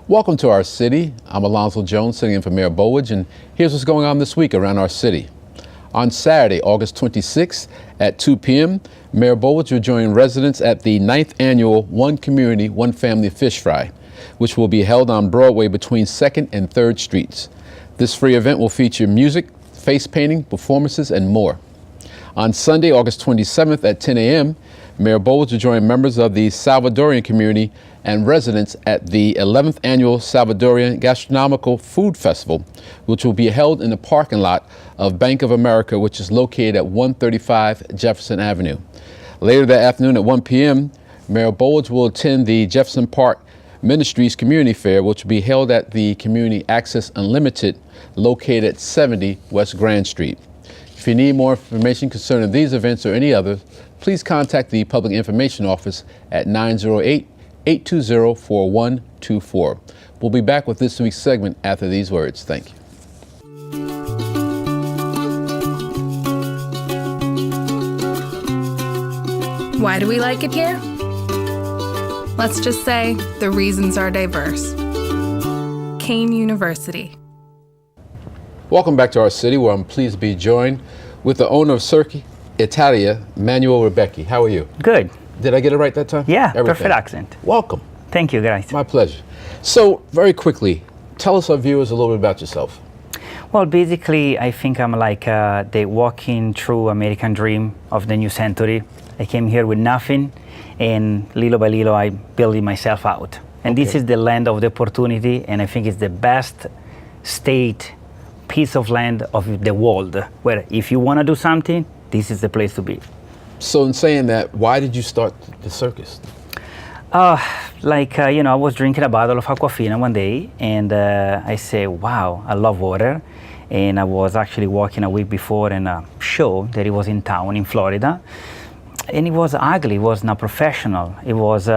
Welcome to our city. I'm Alonzo Jones, sitting in for Mayor Bowledge, and here's what's going on this week around our city. On Saturday, August 26th at 2 p.m., Mayor Bowledge will join residents at the 9th annual One Community, One Family Fish Fry, which will be held on Broadway between 2nd and 3rd Streets. This free event will feature music, face painting, performances, and more. On Sunday, August 27th at 10 a.m., Mayor Bowledge will join members of the Salvadorian community and residents at the 11th Annual Salvadorian Gastronomical Food Festival, which will be held in the parking lot of Bank of America, which is located at 135 Jefferson Avenue. Later that afternoon at 1 p.m., Mayor Bowledge will attend the Jefferson Park Ministries Community Fair, which will be held at the Community Access Unlimited, located at 70 West Grand Street. If you need more information concerning these events or any others, please contact the Public Information Office at 908-820-4124. We'll be back with this week's segment after these words. Thank you. Why do we like it here? Let's just say the reasons are diverse. Kane University. Welcome back to our city, where I'm pleased to be joined with the owner of Cirque Italia, Manuel Rebecchi. How are you? Good. Did I get it right that time? Yeah, Everything. Perfect accent. Welcome. Thank you, guys. My pleasure. So, very quickly, tell us, our viewers, a little bit about yourself. Well, basically, I think I'm like the walking through American dream of the new century. I came here with nothing, and little by little, I built it myself out. And this is the land of the opportunity, and I think it's the best piece of land of the world, where if you want to do something, this is the place to be. So in saying that, why did you start the circus? I was drinking a bottle of Aquafina one day, and I said, wow, I love water. And I was actually walking a week before in a show that it was in town in Florida. And it was ugly, it was not professional, it was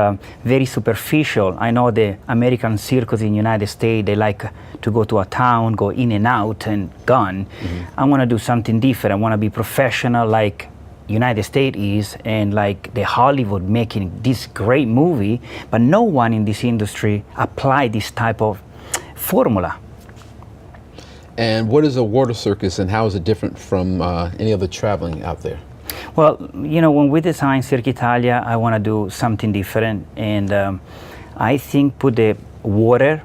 very superficial. I know the American circus in the United States, they like to go to a town, go in and out and gone. I want to do something different. I want to be professional like United States is, and like the Hollywood making this great movie, but no one in this industry applied this type of formula. And what is a water circus, and how is it different from any other traveling out there? Well, when we design Cirque Italia, I want to do something different, and I think put the water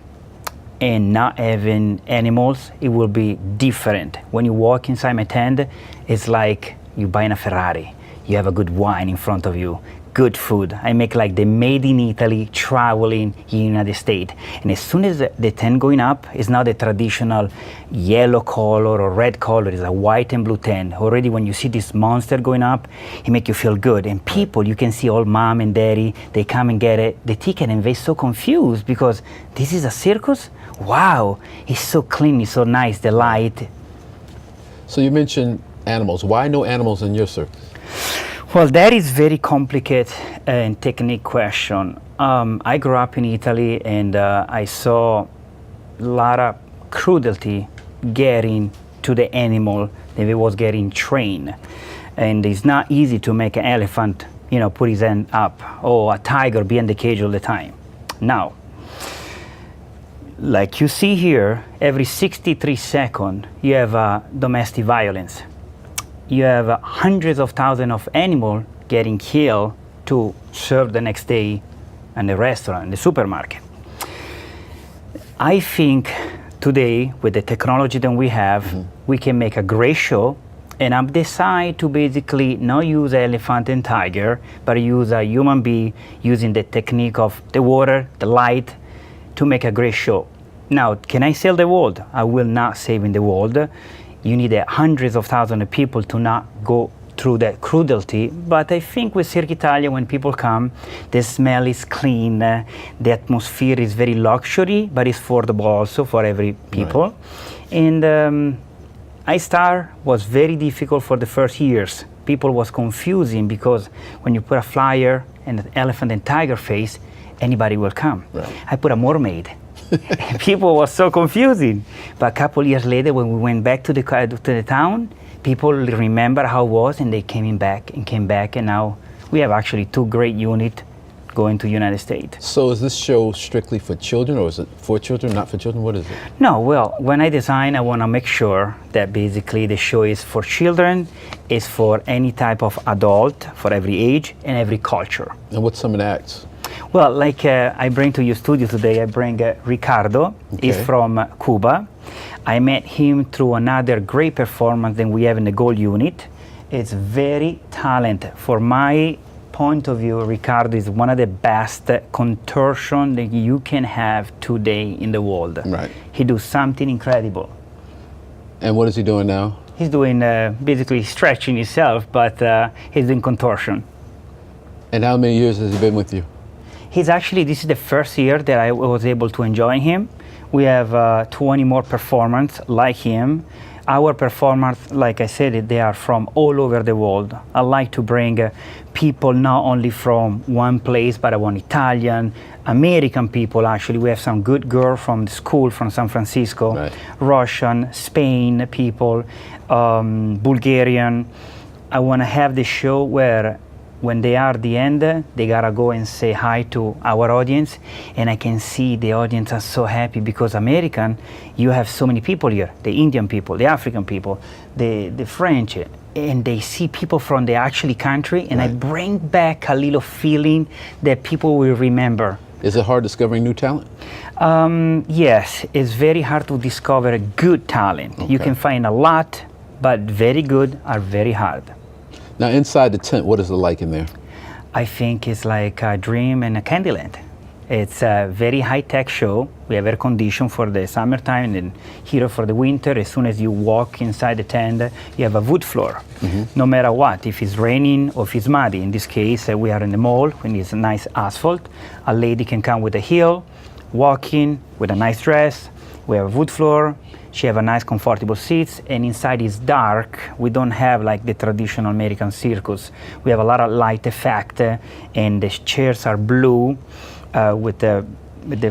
and not having animals, it will be different. When you walk inside my tent, it's like you buying a Ferrari. You have a good wine in front of you, good food. I make like the made in Italy traveling in the United States. And as soon as the tent going up, it's not the traditional yellow color or red color, it's a white and blue tent. Already when you see this monster going up, it make you feel good. And people, you can see all mom and daddy, they come and get the ticket, and they're so confused because this is a circus? Wow, it's so clean, it's so nice, the light. So you mentioned animals. Why no animals in your circus? Well, that is very complicated and technique question. I grew up in Italy, and I saw a lot of cruelty getting to the animal that it was getting trained. And it's not easy to make an elephant, put his hand up, or a tiger be in the cage all the time. Now, like you see here, every 63 seconds, you have domestic violence. You have hundreds of thousands of animals getting killed to serve the next day in the restaurant, in the supermarket. I think today, with the technology that we have, we can make a great show, and I've decided to basically not use elephant and tiger, but use a human being using the technique of the water, the light, to make a great show. Now, can I save the world? I will not save in the world. You need hundreds of thousands of people to not go through that cruelty. But I think with Cirque Italia, when people come, the smell is clean, the atmosphere is very luxury, but it's affordable also for every people. Right. And was very difficult for the first years. People was confusing because when you put a flyer and an elephant and tiger face, anybody will come. Right. I put a mermaid. People was so confusing. But a couple years later, when we went back to the town, people remember how it was, and they came back, and now we have actually two great units going to United States. So is this show strictly for children, or is it for children, not for children? What is it? No, well, when I design, I want to make sure that basically the show is for children, is for any type of adult, for every age and every culture. And what's some of the acts? Well, like I bring to your studio today, I bring Ricardo. Okay. He's from Cuba. I met him through another great performance that we have in the Gold Unit. It's very talented. For my point of view, Ricardo is one of the best contortion that you can have today in the world. Right. He does something incredible. And what is he doing now? He's doing basically stretching himself, but he's doing contortion. And how many years has he been with you? He's actually, this is the first year that I was able to enjoy him. We have 20 more performers like him. Our performers, like I said, they are from all over the world. I like to bring people not only from one place, but I want Italian, American people actually. We have some good girls from the school from San Francisco, right. Russian, Spain people, Bulgarian. I want to have the show where when they are at the end, they gotta go and say hi to our audience, and I can see the audience are so happy because American, you have so many people here, the Indian people, the African people, the French, and they see people from the actually country, and right. I bring back a little feeling that people will remember. Is it hard discovering new talent? Yes, it's very hard to discover good talent. Okay. You can find a lot, but very good are very hard. Now, inside the tent, what is it like in there? I think it's like a dream and a Candyland. It's a very high-tech show. We have air condition for the summertime and heater for the winter. As soon as you walk inside the tent, you have a wood floor. Mm-hmm. No matter what, if it's raining or if it's muddy. In this case, we are in the mall when it's a nice asphalt. A lady can come with a heel, walking with a nice dress. We have a wood floor. She have a nice comfortable seats, and inside is dark. We don't have like the traditional American circus. We have a lot of light effect, and the chairs are blue with the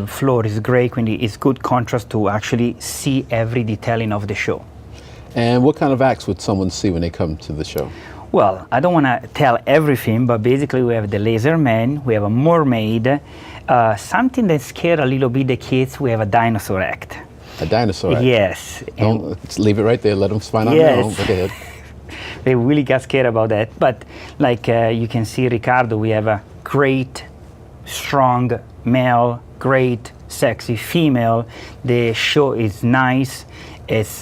floor is gray, it's good contrast to actually see every detailing of the show. And what kind of acts would someone see when they come to the show? Well, I don't want to tell everything, but basically we have the laser man, we have a mermaid, something that scared a little bit the kids, we have a dinosaur act. A dinosaur act? Yes. Don't leave it right there. Let them find out. Yes. Go ahead. They really got scared about that. But like you can see, Ricardo, we have a great, strong male, great, sexy female. The show is nice. It's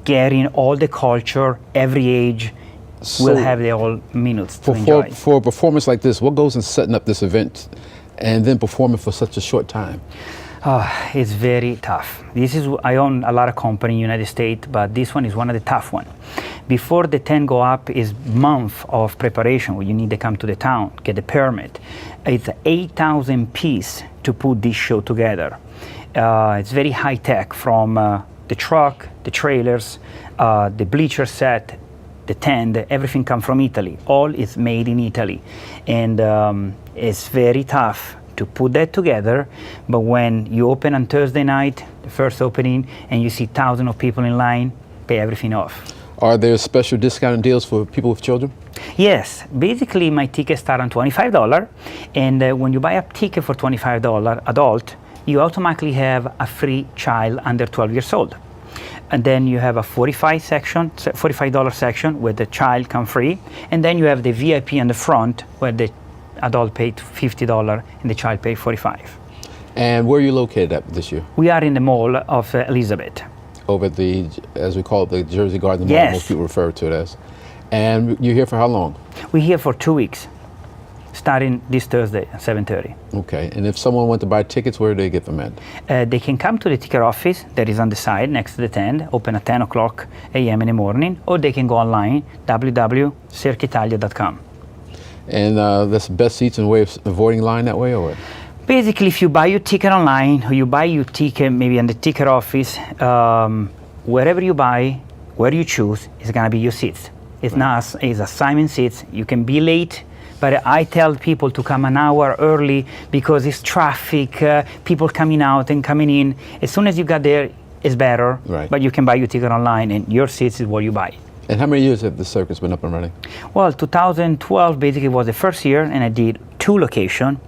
getting all the culture, every age. So we'll have the all minutes to enjoy. For a performance like this, what goes in setting up this event and then performing for such a short time? It's very tough. I own a lot of company in the United States, but this one is one of the tough ones. Before the tent go up is month of preparation where you need to come to the town, get the permit. It's 8,000 piece to put this show together. It's very high tech from the truck, the trailers, the bleacher set, the tent, everything comes from Italy. All is made in Italy. And it's very tough to put that together, but when you open on Thursday night, the first opening, and you see thousands of people in line, pay everything off. Are there special discounted deals for people with children? Yes, basically my tickets start on $25, and when you buy a ticket for $25 adult, you automatically have a free child under 12 years old. And then you have a $45 section where the child come free, and then you have the VIP in the front where the adult paid $50 and the child paid $45. And where are you located at this year? We are in the mall of Elizabeth. Over at the, as we call it, the Jersey Garden Mall, Yes. most people refer to it as. And you're here for how long? We're here for 2 weeks, starting this Thursday at 7:30. Okay, and if someone wants to buy tickets, where do they get them at? They can come to the ticket office that is on the side next to the tent, open at 10 o'clock a.m. in the morning, or they can go online, www.cirqueitalia.com. And that's the best seats and way of avoiding line that way, or what? Basically, if you buy your ticket online, or you buy your ticket maybe in the ticket office, wherever you buy, where you choose, is gonna be your seats. It's not, it's assignment seats. You can be late, but I tell people to come an hour early because it's traffic, people coming out and coming in. As soon as you got there, it's better, Right. but you can buy your ticket online and your seats is what you buy. And how many years have the circus been up and running? Well, 2012 basically was the first year, and I did 2 locations.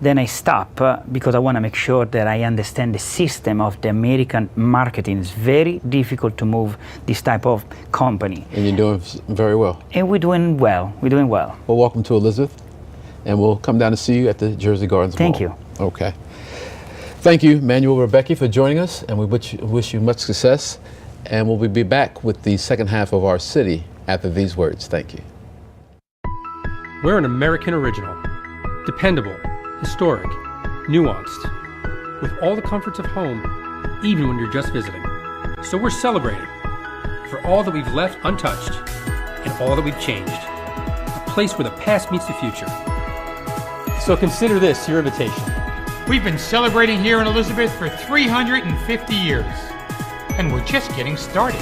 Then I stopped because I want to make sure that I understand the system of the American marketing. It's very difficult to move this type of company. And you're doing very well. And we're doing well. We're doing well. Well, welcome to Elizabeth, and we'll come down to see you at the Jersey Gardens Mall. Thank you. Okay. Thank you, Manuel, Rebecchi, for joining us, and we wish you much success. And we'll be back with the second half of Our City after these words. Thank you. We're an American original, dependable, historic, nuanced, with all the comforts of home, even when you're just visiting. So we're celebrating for all that we've left untouched and all that we've changed, a place where the past meets the future. So consider this your invitation. We've been celebrating here in Elizabeth for 350 years, and we're just getting started.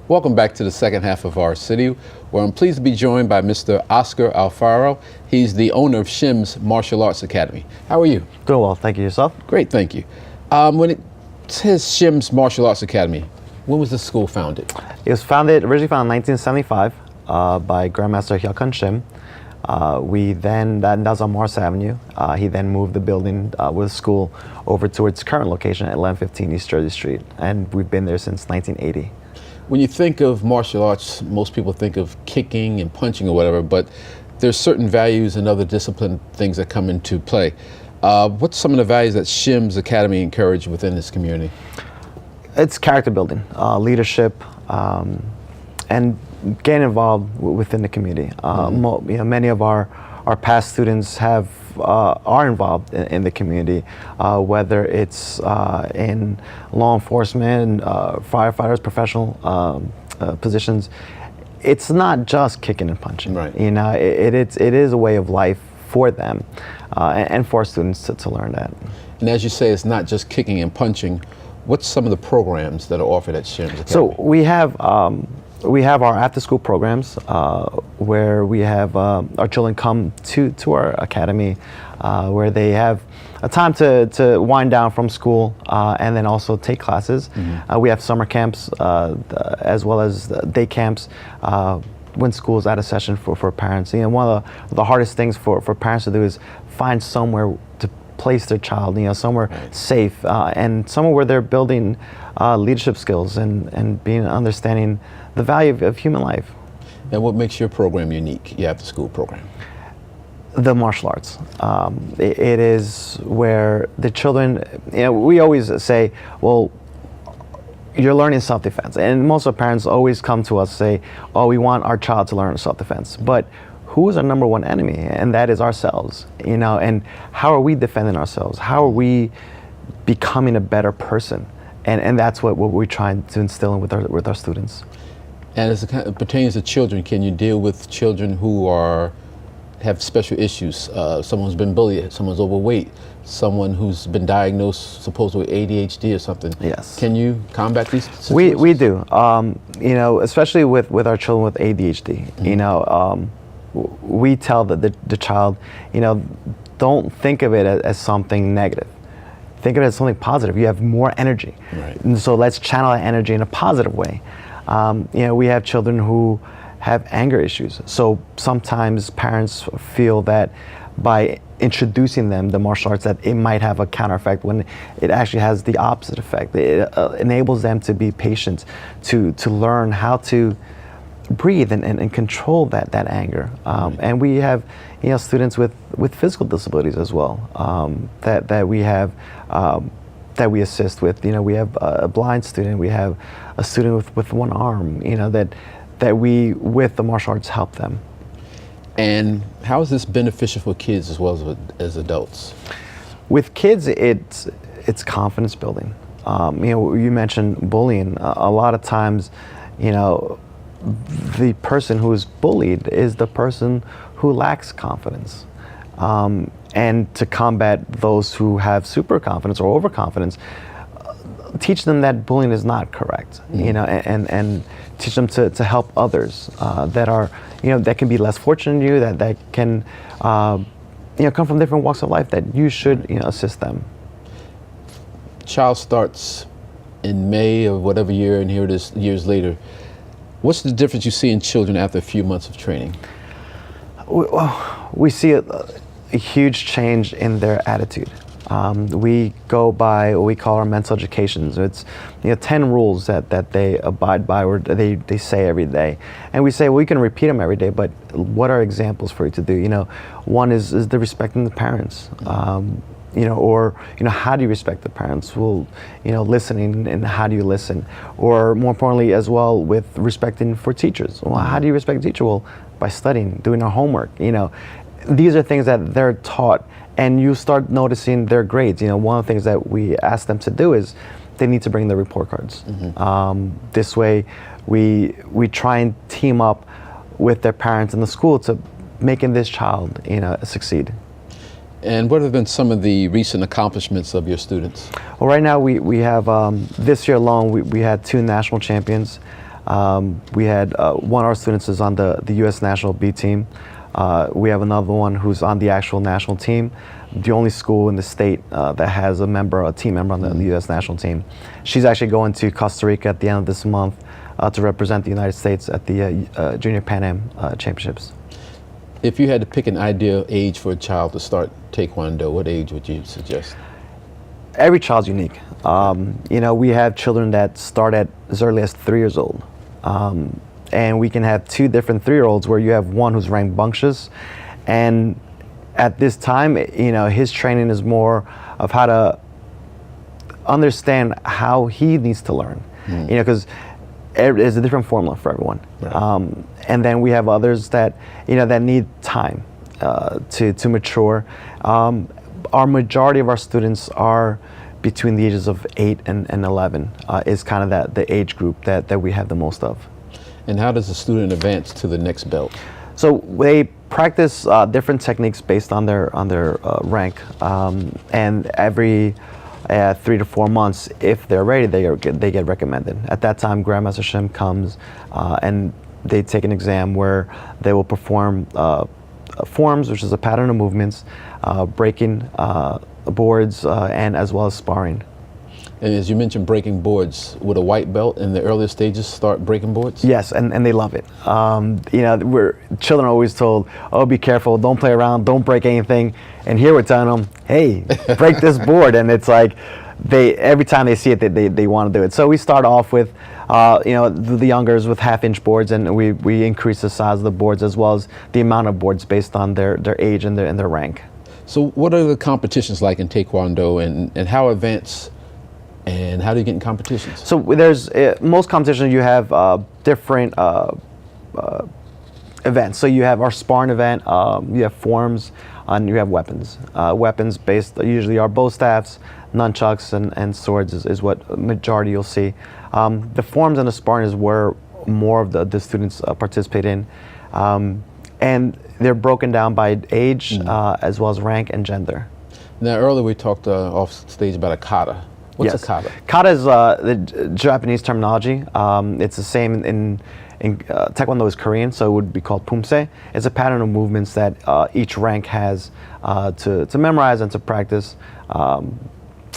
Welcome back to the second half of Our City, where I'm pleased to be joined by Mr. Oscar Alfaro. He's the owner of Shims Martial Arts Academy. How are you? Doing well, thank you. Yourself? Great, thank you. When it says Shims Martial Arts Academy, when was the school founded? It was originally founded in 1975 by Grandmaster Hyukun Shim. That was on Morris Avenue. He then moved the building with the school over to its current location at 1115 East Jersey Street, and we've been there since 1980. When you think of martial arts, most people think of kicking and punching or whatever, but there's certain values and other discipline things that come into play. What's some of the values that Shims Academy encourage within this community? It's character building, leadership, and getting involved within the community. Many of our past students are involved in the community, whether it's in law enforcement, firefighters, professional positions. It's not just kicking and punching. Right. It is a way of life for them, and for students to learn that. And as you say, it's not just kicking and punching. What's some of the programs that are offered at Shims Academy? So we have our after-school programs where we have our children come to our academy where they have a time to wind down from school and then also take classes. Mm-hmm. We have summer camps as well as day camps when school is out of session for parents. One of the hardest things for parents to do is find somewhere to place their child, somewhere safe and somewhere where they're building leadership skills and being understanding the value of human life. And what makes your program unique, your after-school program? The martial arts. It is where the children, we always say, well, you're learning self-defense. And most of the parents always come to us and say, oh, we want our child to learn self-defense. But who is our number one enemy? And that is ourselves. And how are we defending ourselves? How are we becoming a better person? And that's what we're trying to instill in with our students. And as it pertains to children, can you deal with children who have special issues? Someone's been bullied, someone's overweight, someone who's been diagnosed supposedly with ADHD or something. Yes. Can you combat these situations? We do. Especially with our children with ADHD. Mm-hmm. We tell the child, don't think of it as something negative. Think of it as something positive. You have more energy. Right. And so let's channel that energy in a positive way. We have children who have anger issues. So sometimes parents feel that by introducing them the martial arts that it might have a counter effect when it actually has the opposite effect. It enables them to be patient, to learn how to breathe and control that anger. And we have students with physical disabilities as well that we have that we assist with. We have a blind student, we have a student with one arm, that we, with the martial arts, help them. And how is this beneficial for kids as well as adults? With kids, it's confidence building. You mentioned bullying. A lot of times, the person who is bullied is the person who lacks confidence. And to combat those who have super confidence or overconfidence, teach them that bullying is not correct, and teach them to help others that are, that can be less fortunate than you, that can, come from different walks of life, that you should, assist them. child starts in May of whatever year, and here it is years later, what's the difference you see in children after a few months of training? We see a huge change in their attitude. We go by what we call our mental education. So it's 10 rules that they abide by, or they say every day. And we say, well, you can repeat them every day, but what are examples for you to do? One is the respecting the parents. Or how do you respect the parents? Well, listening, and how do you listen? Or more importantly as well, with respecting for teachers. Well, how do you respect a teacher? Well, by studying, doing our homework. These are things that they're taught, and you start noticing their grades. One of the things that we ask them to do is they need to bring their report cards. This way, we try and team up with their parents in the school to making this child succeed. And what have been some of the recent accomplishments of your students? Well, right now we have, this year alone, we had 2 national champions. We had one of our students is on the U.S. national B team. We have another one who's on the actual national team. The only school in the state that has a team member on the U.S. national team. She's actually going to Costa Rica at the end of this month to represent the United States at the Junior Pan Am Championships. If you had to pick an ideal age for a child to start Taekwondo, what age would you suggest? Every child's unique. We have children that start at as early as 3 years old. And we can have 2 different 3-year-olds where you have one who's rambunctious, and at this time, his training is more of how to understand how he needs to learn. Because there's a different formula for everyone. Right. And then we have others that that need time to mature. Our majority of our students are between the ages of 8 and 11 is kind of the age group that we have the most of. And how does a student advance to the next belt? So they practice different techniques based on their rank, and every 3 to 4 months, if they're ready, they get recommended. At that time, Grandmaster Shim comes and they take an exam where they will perform forms, which is a pattern of movements, breaking boards, and as well as sparring. And as you mentioned, breaking boards, would a white belt in the earlier stages start breaking boards? Yes, and they love it. Children are always told, oh, be careful, don't play around, don't break anything. And here we're telling them, hey, break this board. And it's like, every time they see it, they want to do it. So we start off with, the youngers with 1/2-inch boards, and we increase the size of the boards as well as the amount of boards based on their age and their rank. So what are the competitions like in Taekwondo, and how advanced? And how do you get in competitions? So there's most competitions you have different events. So you have our sparring event, you have forms, and you have weapons. Weapons based usually are bow staffs, nunchucks, and swords is what majority you'll see. The forms and the sparring is where more of the students participate in. And they're broken down by age as well as rank and gender. Now earlier we talked off stage about a kata. What's a kata? Kata is the Japanese terminology. It's the same in Taekwondo is Korean, so it would be called pumse. It's a pattern of movements that each rank has to memorize and to practice,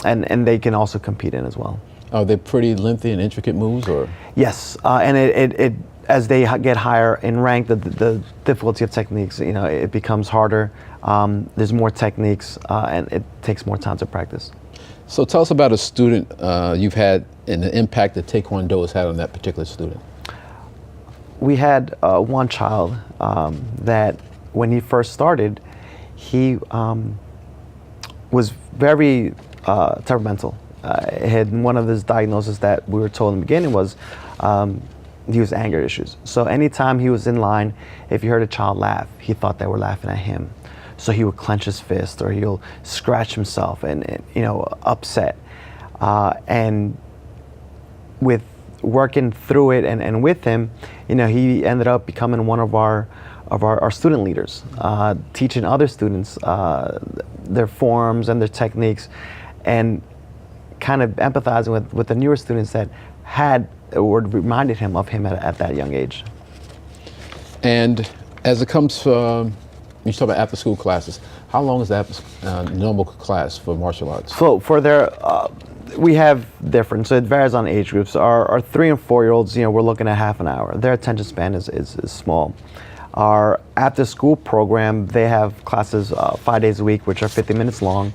and they can also compete in as well. Are they pretty lengthy and intricate moves, or? Yes, and it as they get higher in rank, the difficulty of techniques, it becomes harder. There's more techniques, and it takes more time to practice. So tell us about a student you've had and the impact that Taekwondo has had on that particular student. We had one child that when he first started, he was very temperamental. One of his diagnoses that we were told in the beginning was he was anger issues. So anytime he was in line, if he heard a child laugh, he thought they were laughing at him. So he would clench his fist, or he'll scratch himself and upset. And with working through it and with him, he ended up becoming one of our student leaders, teaching other students their forms and their techniques, and kind of empathizing with the newer students that had or reminded him of him at that young age. And as it comes from, you talk about after-school classes. How long is the normal class for martial arts? So for their We have different, so it varies on age groups. Our 3 and 4 year olds, we're looking at half an hour. Their attention span is small. Our after school program, they have classes 5 days a week, which are 50 minutes long,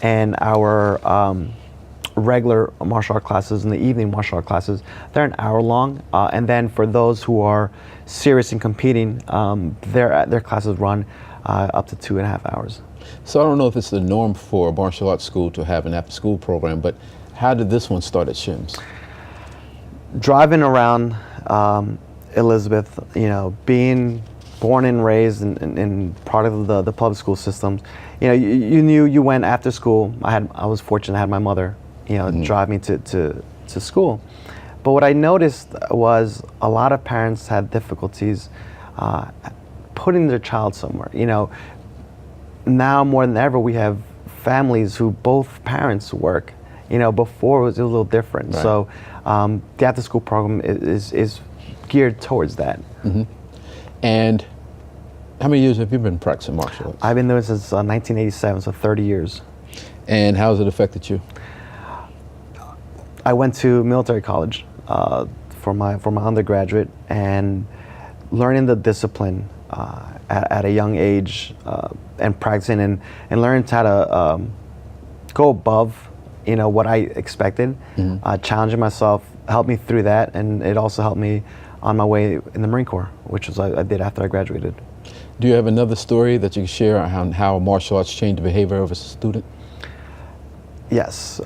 and our regular martial art classes and the evening martial art classes, they're an hour long. And then for those who are serious in competing, their classes run up to 2.5 hours. So I don't know if it's the norm for a martial arts school to have an after-school program, but how did this one start at Shims? Driving around Elizabeth, being born and raised in part of the public school systems, you knew you went after school. I was fortunate I had my mother, drive me to school. But what I noticed was a lot of parents had difficulties putting their child somewhere. Now more than ever, we have families who both parents work. Before it was a little different. Right. So the after-school program is geared towards that. Mm-hmm. And how many years have you been practicing martial arts? I've been doing it since 1987, so 30 years. And how has it affected you? I went to military college for my undergraduate, and learning the discipline at a young age and practicing and learning how to go above what I expected, challenging myself helped me through that, and it also helped me on my way in the Marine Corps, which was I did after I graduated. Do you have another story that you can share on how martial arts changed the behavior of a student? Yes.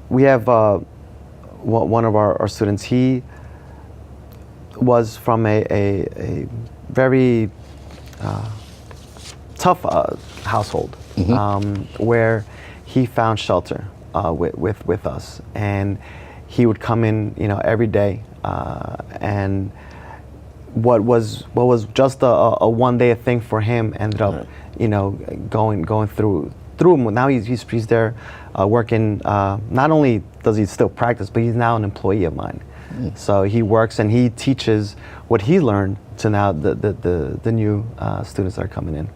We have one of our students. He was from a very tough household, where he found shelter with us, and he would come in every day, and what was just a one-day thing for him ended up going through him. Now he's there working. Not only does he still practice, but he's now an employee of mine. So he works and he teaches what he learned to now the new students that are coming in.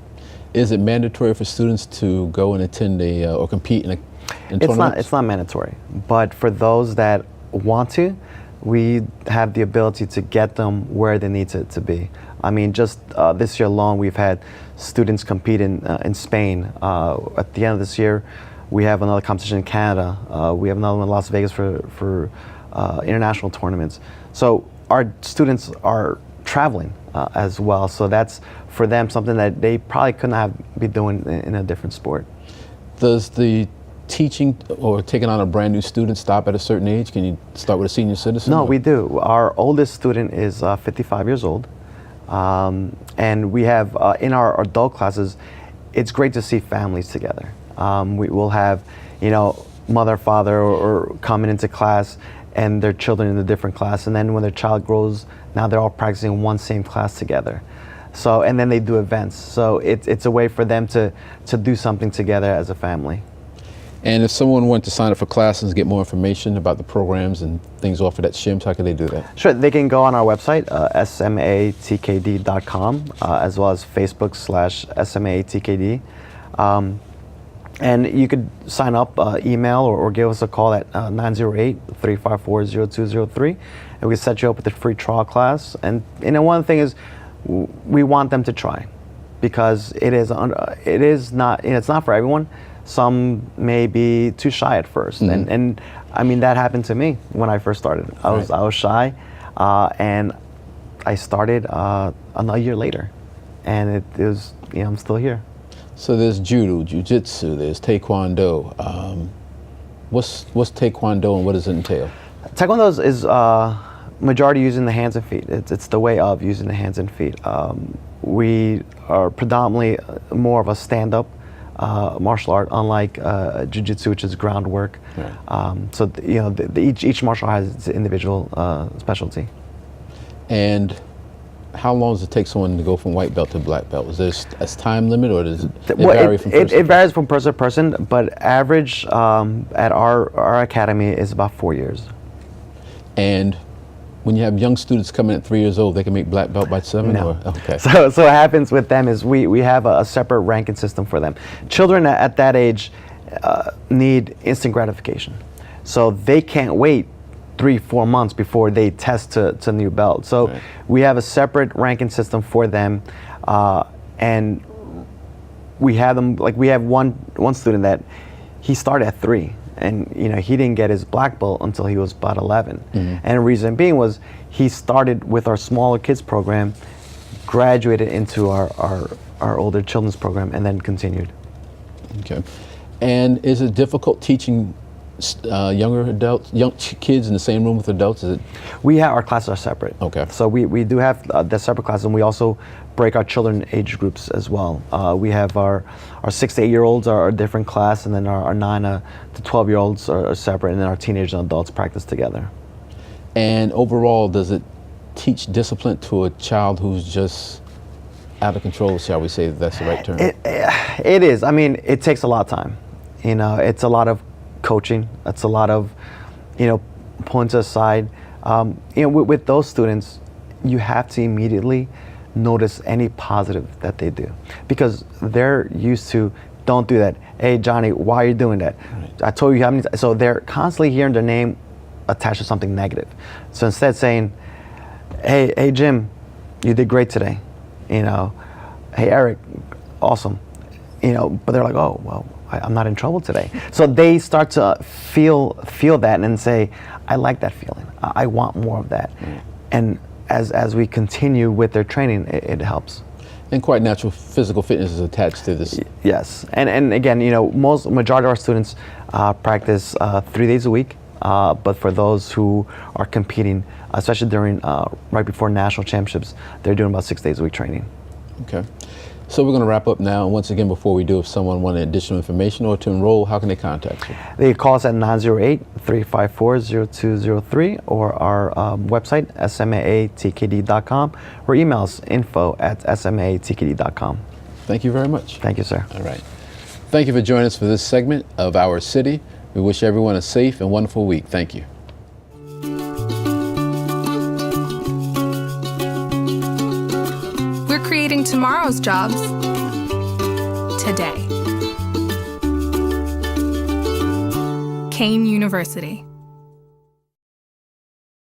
Is it mandatory for students to go and attend or compete in tournaments? It's not mandatory, but for those that want to, we have the ability to get them where they need to be. I mean, just this year alone, we've had students compete in Spain. At the end of this year, we have another competition in Canada. We have another one in Las Vegas for international tournaments. So our students are traveling as well. So that's for them something that they probably couldn't be doing in a different sport. Does the teaching or taking on a brand new student stop at a certain age? Can you start with a senior citizen? No, we do. Our oldest student is 55 years old. And we have, in our adult classes, it's great to see families together. We will have, mother, father, or coming into class and their children in a different class. And then when their child grows, now they're all practicing in one same class together. So, and then they do events. So it's a way for them to do something together as a family. And if someone wanted to sign up for classes and get more information about the programs and things offered at Shims, how can they do that? Sure, they can go on our website, smatkd.com, as well as Facebook/smatkd. And you could sign up, email, or give us a call at 908-354-0203, and we set you up with a free trial class. And one thing is, we want them to try, because it's not for everyone. Some may be too shy at first, and I mean that happened to me when I first started. I was shy, and I started a year later, and it was I'm still here. So there's judo, jiu-jitsu, there's taekwondo. What's taekwondo and what does it entail? Taekwondo is majority using the hands and feet. It's the way of using the hands and feet. We are predominantly more of a stand-up martial art, unlike jiu-jitsu, which is groundwork. Right. So each martial art has its individual specialty. And how long does it take someone to go from white belt to black belt? Is there a time limit, or does it vary from person to person? It varies from person to person, but average at our academy is about 4 years. And when you have young students coming at 3 years old, they can make black belt by 7? No. Or? Okay. So what happens with them is we have a separate ranking system for them. Children at that age need instant gratification. So they can't wait 3-4 months before they test to new belt. So Right. we have a separate ranking system for them, and we have them, like we have one student that he started at 3, and he didn't get his black belt until he was about 11. And the reason being was he started with our smaller kids program, graduated into our older children's program, and then continued. Okay. And is it difficult teaching younger adults, kids in the same room with adults? Is it? We have, our classes are separate. Okay. So we do have the separate classes, and we also break our children age groups as well. We have our 6 to 8 year olds are a different class, and then our 9 to 12 year olds are separate, and then our teenagers and adults practice together. And overall, does it teach discipline to a child who's just out of control, shall we say, if that's the right term? It is. I mean, it takes a lot of time. It's a lot of coaching. It's a lot of, pulling to the side. With those students, you have to immediately notice any positive that they do, because they're used to, don't do that. Hey, Johnny, why are you doing that? Right. I told you how many. So they're constantly hearing their name attached to something negative. So instead saying, hey, Jim, you did great today. Hey, Eric, awesome. But they're like, oh, well, I'm not in trouble today. So they start to feel that and say, I like that feeling. I want more of that. And as we continue with their training, it helps. And quite natural physical fitness is attached to this. Yes, and again, majority of our students practice 3 days a week. But for those who are competing, especially during right before national championships, they're doing about 6 days a week training. Okay. So we're going to wrap up now. And once again, before we do, if someone wanted additional information or to enroll, how can they contact you? They call us at 908-354-0203 or our website, smatkd.com, or email us info@smatkd.com. Thank you very much. Thank you, sir. All right. Thank you for joining us for this segment of Our City. We wish everyone a safe and wonderful week. Thank you. We're creating tomorrow's jobs today. Kane University.